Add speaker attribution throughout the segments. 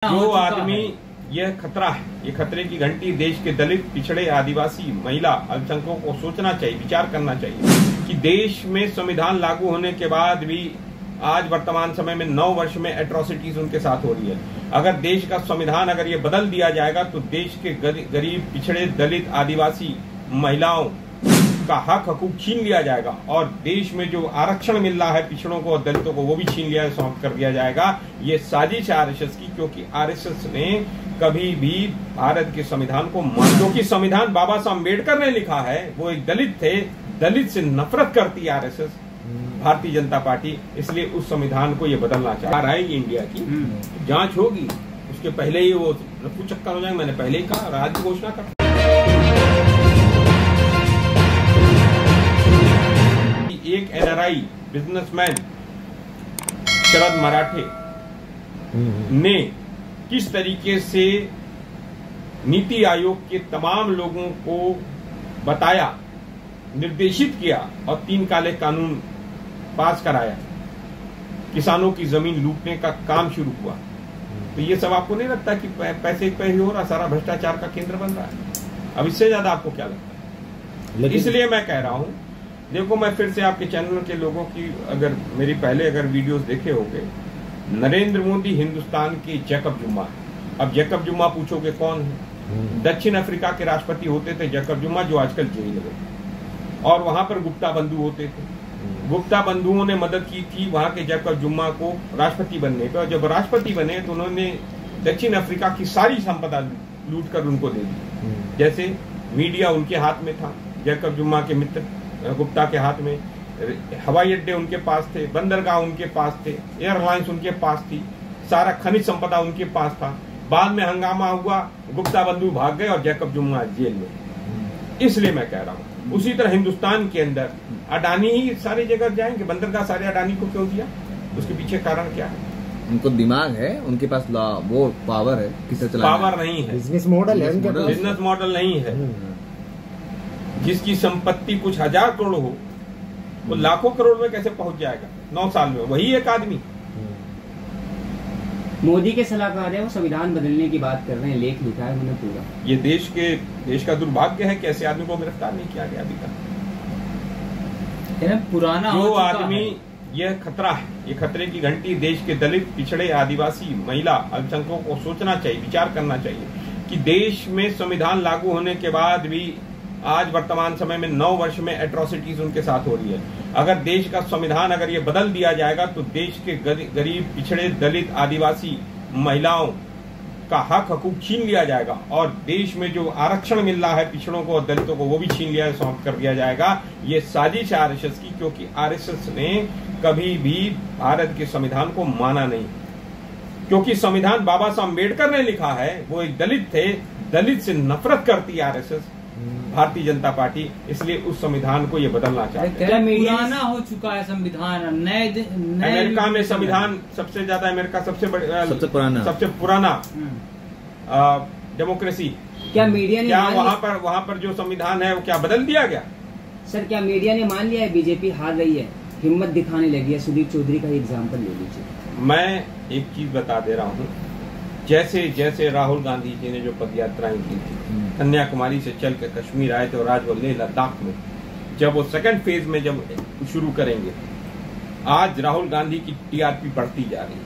Speaker 1: जो आदमी यह खतरा है, ये खतरे की घंटी देश के दलित, पिछड़े, आदिवासी, महिला, अल्पसंख्यकों को सोचना चाहिए, विचार करना चाहिए कि देश में संविधान लागू होने के बाद भी आज वर्तमान समय में 9 वर्ष में एट्रोसिटीज उनके साथ हो रही है। अगर देश का संविधान अगर ये बदल दिया जाएगा तो देश के गरीब, पिछड़े, दलित, आदिवासी, महिलाओं का हक हकूक छीन लिया जाएगा और देश में जो आरक्षण मिल रहा है पिछड़ों को और दलितों को वो भी छीन लिया, समाप्त कर दिया जाएगा। ये साजिश है आरएसएस की, क्योंकि आरएसएस ने कभी भी भारत के संविधान को क्योंकि संविधान बाबा साहब अम्बेडकर ने लिखा है, वो एक दलित थे, दलित से नफरत करती है आरएसएस, भारतीय जनता पार्टी, इसलिए उस संविधान को ये बदलना चाह रहा है। इंडिया की जांच होगी, उसके पहले ही वो रफू चक्कर हो जाएंगे। मैंने पहले ही कहा, राज्य घोषणा कर एक एनआरआई बिजनेसमैन शरद मराठे ने किस तरीके से नीति आयोग के तमाम लोगों को बताया, निर्देशित किया और 3 काले कानून पास कराया, किसानों की जमीन लूटने का काम शुरू हुआ। तो ये सब आपको नहीं लगता कि पैसे पे ही हो रहा, सारा भ्रष्टाचार का केंद्र बन रहा है? अब इससे ज्यादा आपको क्या लगता है? इसलिए मैं कह रहा हूं, देखो मैं फिर से आपके चैनल के लोगों की अगर मेरी पहले वीडियोस देखे होंगे, नरेंद्र मोदी हिंदुस्तान के जैकब जुम्मा है। अब जैकब जुम्मा पूछोगे कौन है? दक्षिण अफ्रीका के राष्ट्रपति होते थे जैकब जुम्मा, जो आजकल जेल में, और वहां पर गुप्ता बंधु होते थे। गुप्ता बंधुओं ने मदद की थी वहां के जैकब जुम्मा को राष्ट्रपति बनने पे, और जब राष्ट्रपति बने तो उन्होंने दक्षिण अफ्रीका की सारी संपदा लूट कर उनको दे दी। जैसे मीडिया उनके हाथ में था, जैकब जुम्मा के मित्र गुप्ता के हाथ में, हवाई अड्डे उनके पास थे, बंदरगाह उनके पास थे, एयरलाइंस उनके पास थी, सारा खनिज संपदा उनके पास था। बाद में हंगामा हुआ, गुप्ता बंधु भाग गए और जैकब जुम्मा जेल में। इसलिए मैं कह रहा हूँ उसी तरह हिंदुस्तान के अंदर अडानी ही सारी जगह जाएंगे, बंदरगाह सारे अडानी को क्यों दिया? उसके पीछे कारण क्या है?
Speaker 2: उनको दिमाग है, उनके पास वो पावर है, किसे चलाना
Speaker 1: पावर नहीं है,
Speaker 3: बिजनेस मॉडल है,
Speaker 1: बिजनेस मॉडल नहीं है। जिसकी संपत्ति कुछ 1000 करोड़ हो वो लाखों करोड़ में कैसे पहुंच जाएगा 9 साल में? वही एक आदमी।
Speaker 4: मोदी के सलाहकार है, वो संविधान बदलने की बात कर रहे हैं, लेख लिखा है उन्होंने पूरा।
Speaker 1: ये देश का दुर्भाग्य है कि ऐसे आदमी को गिरफ्तार नहीं किया गया अभी तक।
Speaker 4: पुराना
Speaker 1: जो आदमी यह खतरा है, ये खतरे की घंटी देश के दलित, पिछड़े, आदिवासी, महिला, अल्पसंख्यकों को सोचना चाहिए, विचार करना चाहिए कि देश में संविधान लागू होने के बाद भी आज वर्तमान समय में 9 वर्ष में एट्रोसिटीज उनके साथ हो रही है। अगर देश का संविधान अगर ये बदल दिया जाएगा तो देश के गरीब, पिछड़े, दलित, आदिवासी, महिलाओं का हक हकूक छीन लिया जाएगा और देश में जो आरक्षण मिल रहा है पिछड़ों को और दलितों को वो भी छीन लिया, समाप्त कर दिया जाएगा। ये साजिश है आरएसएस की, क्योंकि आरएसएस ने कभी भी भारत के संविधान को माना नहीं, क्योंकि संविधान बाबा साहब अम्बेडकर ने लिखा है, वो एक दलित थे, दलित से नफरत करती है आरएसएस, भारतीय जनता पार्टी, इसलिए उस संविधान को ये बदलना चाहते हैं।
Speaker 4: पुराना हो चुका है संविधान, नए
Speaker 1: अमेरिका में संविधान सबसे ज्यादा, अमेरिका सबसे पुराना डेमोक्रेसी।
Speaker 4: क्या मीडिया ने
Speaker 1: क्या वहाँ पर जो संविधान है वो क्या बदल दिया गया?
Speaker 4: सर, क्या मीडिया ने मान लिया है बीजेपी हार रही है, हिम्मत दिखाने लगी है? सुदीप चौधरी का एग्जाम्पल ले लीजिए।
Speaker 1: मैं एक चीज बता दे रहा हूँ, जैसे राहुल गांधी जी ने जो पदयात्राएं की थी, कन्याकुमारी से चल के कश्मीर आए थे और आज वो लेह लद्दाख में, जब वो सेकंड फेज में जब शुरू करेंगे, आज राहुल गांधी की टीआरपी बढ़ती जा रही है,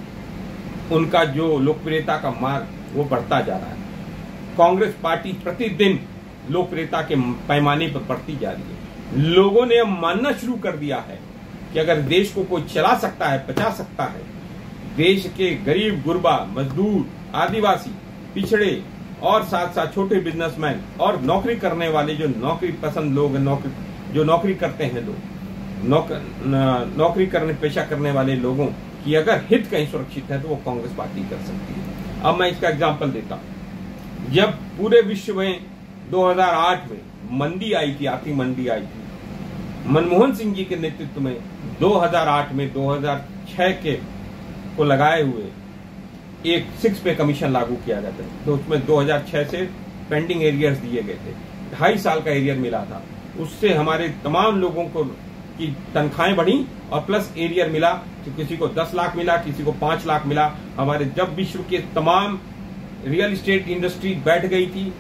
Speaker 1: उनका जो लोकप्रियता का मार्ग वो बढ़ता जा रहा है। कांग्रेस पार्टी प्रतिदिन लोकप्रियता के पैमाने पर बढ़ती जा रही है। लोगों ने अब मानना शुरू कर दिया है कि अगर देश को कोई चला सकता है, बचा सकता है, देश के गरीब, गुरबा, मजदूर, आदिवासी, पिछड़े और साथ साथ छोटे बिजनेसमैन और नौकरी करने वाले, जो नौकरी पसंद लोग, जो नौकरी करते हैं लोग, नौकरी करने पेशा करने वाले लोगों की अगर हित कहीं सुरक्षित है तो वो कांग्रेस पार्टी कर सकती है। अब मैं इसका एग्जांपल देता हूं। जब पूरे विश्व में 2008 में मंदी आई थी, आर्थिक मंदी आई थी, मनमोहन सिंह जी के नेतृत्व में 2008 में 2006 के को लगाए हुए एक 6 पे कमीशन लागू किया गया था। तो उसमें 2006 से पेंडिंग एरियर्स दिए गए थे, 2.5 साल का एरियर मिला था। उससे हमारे तमाम लोगों को कि तनख्वाहें बढ़ी और प्लस एरियर मिला, तो किसी को 10 लाख मिला, किसी को 5 लाख मिला। हमारे जब विश्व के तमाम रियल इस्टेट इंडस्ट्री बैठ गई थी,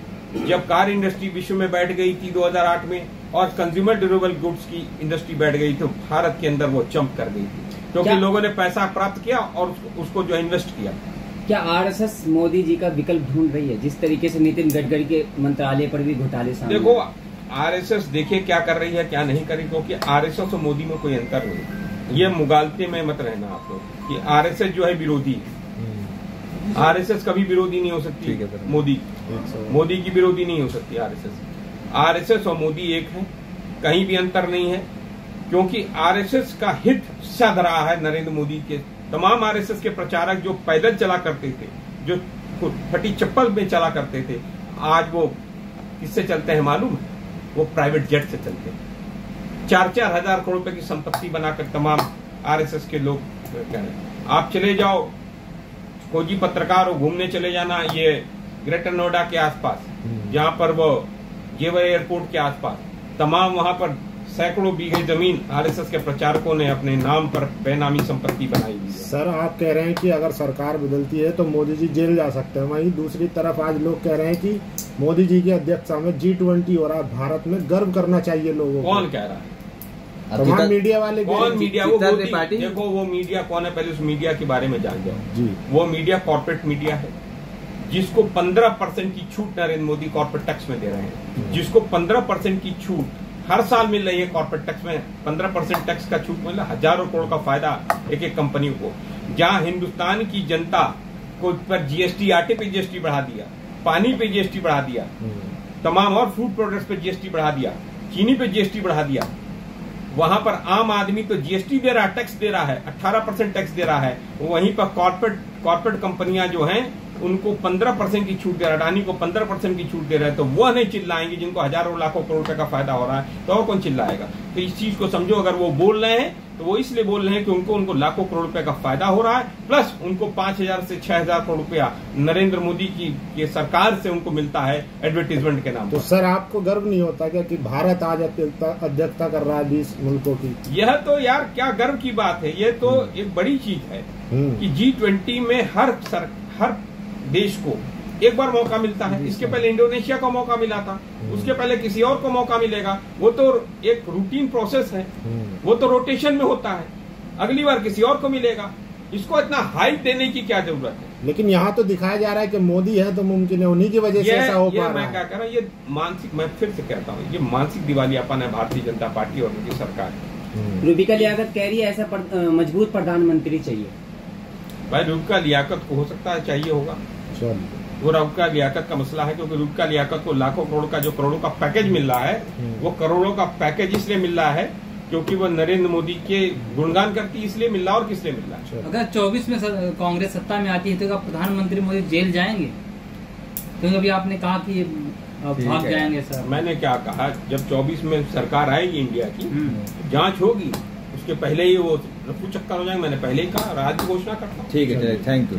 Speaker 1: जब कार इंडस्ट्री विश्व में बैठ गई थी 2008 में, और कंज्यूमर ड्यूरेबल गुड्स की इंडस्ट्री बैठ गई, तो भारत के अंदर वो जंप कर गई थी, क्योंकि लोगों ने पैसा प्राप्त किया और उसको जो इन्वेस्ट किया।
Speaker 4: क्या आरएसएस मोदी जी का विकल्प ढूंढ रही है, जिस तरीके से नितिन गडकरी के मंत्रालय पर भी घोटाले सामने?
Speaker 1: देखो आरएसएस देखिए क्या कर रही है क्या नहीं कर रही, क्योंकि आरएसएस और मोदी में कोई अंतर नहीं। ये मुगालते में मत रहना आप लोग कि आरएसएस जो है विरोधी है। आरएसएस कभी विरोधी नहीं हो सकती मोदी की विरोधी नहीं हो सकती आरएसएस और मोदी एक है, कहीं भी अंतर नहीं है। क्योंकि आरएसएस का हित सध रहा है नरेंद्र मोदी के। तमाम आरएसएस के प्रचारक जो पैदल चला करते थे, जो फटी चप्पल में चला करते थे, आज वो किससे चलते हैं मालूम है? वो प्राइवेट जेट से चलते हैं। 4-4 हजार करोड़ रुपए की संपत्ति बनाकर तमाम आरएसएस के लोग कह रहे हैं। आप चले जाओ, खोजी पत्रकार हो, घूमने चले जाना ये ग्रेटर नोएडा के आसपास, जहां पर वो जेवर एयरपोर्ट के आसपास, तमाम वहां पर सैकड़ों बीघे जमीन आरएसएस के प्रचारकों ने अपने नाम पर बेनामी संपत्ति बनाई हुई है।
Speaker 3: सर आप कह रहे हैं कि अगर सरकार बदलती है तो मोदी जी जेल जा सकते हैं, वहीं दूसरी तरफ आज लोग कह रहे हैं कि मोदी जी की अध्यक्षता में G20 हो रहा है, भारत में गर्व करना चाहिए लोगों को।
Speaker 1: कौन कह रहा है?
Speaker 3: तमाम मीडिया वाले।
Speaker 1: कौन मीडिया? वो देखो वो मीडिया कौन है, पहले उस मीडिया के बारे में जान जाओ जी। वो मीडिया कॉर्पोरेट मीडिया है, जिसको 15% की छूट नरेंद्र मोदी कॉर्पोरेट टैक्स में दे रहे हैं, जिसको 15% की छूट हर साल मिल रही है। कॉर्पोरेट टैक्स में 15% टैक्स का छूट मिल रहा है, हजारों करोड़ का फायदा एक एक कंपनियों को। जहां हिंदुस्तान की जनता को पर जीएसटी, आटे पे जीएसटी बढ़ा दिया, पानी पे जीएसटी बढ़ा दिया, तमाम और फूड प्रोडक्ट्स पे जीएसटी बढ़ा दिया, चीनी पे जीएसटी बढ़ा दिया, वहां पर आम आदमी तो जीएसटी दे रहा है, टैक्स दे रहा है, 18% टैक्स दे रहा है। वहीं पर कॉर्पोरेट कंपनियां जो हैं उनको 15% की छूट दे रहा है, अडानी को 15% की छूट दे रहा है। तो वह नहीं चिल्लाएंगे जिनको हजारों लाखों करोड़ रुपए का फायदा हो रहा है, तो और कौन चिल्लाएगा? तो इस चीज को समझो, अगर वो बोल रहे हैं तो वो इसलिए बोल रहे हैं कि उनको लाखों करोड़ रुपए का फायदा हो रहा है, प्लस उनको 5,000 से 6,000 करोड़ रुपया नरेंद्र मोदी की सरकार से उनको मिलता है एडवर्टीजमेंट के नाम पर।
Speaker 3: तो सर आपको गर्व नहीं होता क्या कि भारत आज अध्यक्षता कर रहा है 20 मुल्कों की?
Speaker 1: यह तो यार क्या गर्व की बात है, ये तो एक बड़ी चीज है कि G20 में हर देश को एक बार मौका मिलता है। इसके पहले इंडोनेशिया को मौका मिला था, उसके पहले किसी और को मौका मिलेगा। वो तो एक रूटीन प्रोसेस है, वो तो रोटेशन में होता है, अगली बार किसी और को मिलेगा। इसको इतना हाइप देने की क्या जरूरत है?
Speaker 3: लेकिन यहाँ तो दिखाया जा रहा है कि मोदी है तो मुमकिन है, उन्हीं की वजह से ऐसा हो पा रहा है।
Speaker 1: मैं क्या कह रहा हूँ, ये मानसिक, मैं फिर से कहता हूँ, ये मानसिक दिवालियापन है भारतीय जनता पार्टी और उनकी सरकार।
Speaker 4: रूबिका लियाकत कह रही है ऐसा मजबूत प्रधानमंत्री चाहिए।
Speaker 1: भाई रूबिका लियाकत को हो सकता है चाहिए होगा, वो रूबिका लियाकत का मसला है, क्योंकि रूबिका लियाकत को लाखों करोड़ का जो करोड़ों का पैकेज मिल रहा है, वो करोड़ों का पैकेज इसलिए मिल रहा है क्योंकि वो नरेंद्र मोदी के गुणगान करती है, इसलिए मिल रहा है। और किस लिए मिल रहा है?
Speaker 5: अगर 24 में कांग्रेस सत्ता में आती है तो क्या प्रधानमंत्री मोदी जेल जाएंगे? क्योंकि अभी आपने कहा कि भाग जाएंगे सर।
Speaker 1: मैंने क्या कहा, जब 24 में सरकार आएगी इंडिया की, जांच होगी, उसके पहले ही वो रफू चक्कर हो जाएंगे। मैंने पहले ही कहा, आज घोषणा करता हूँ।
Speaker 2: ठीक है, थैंक यू।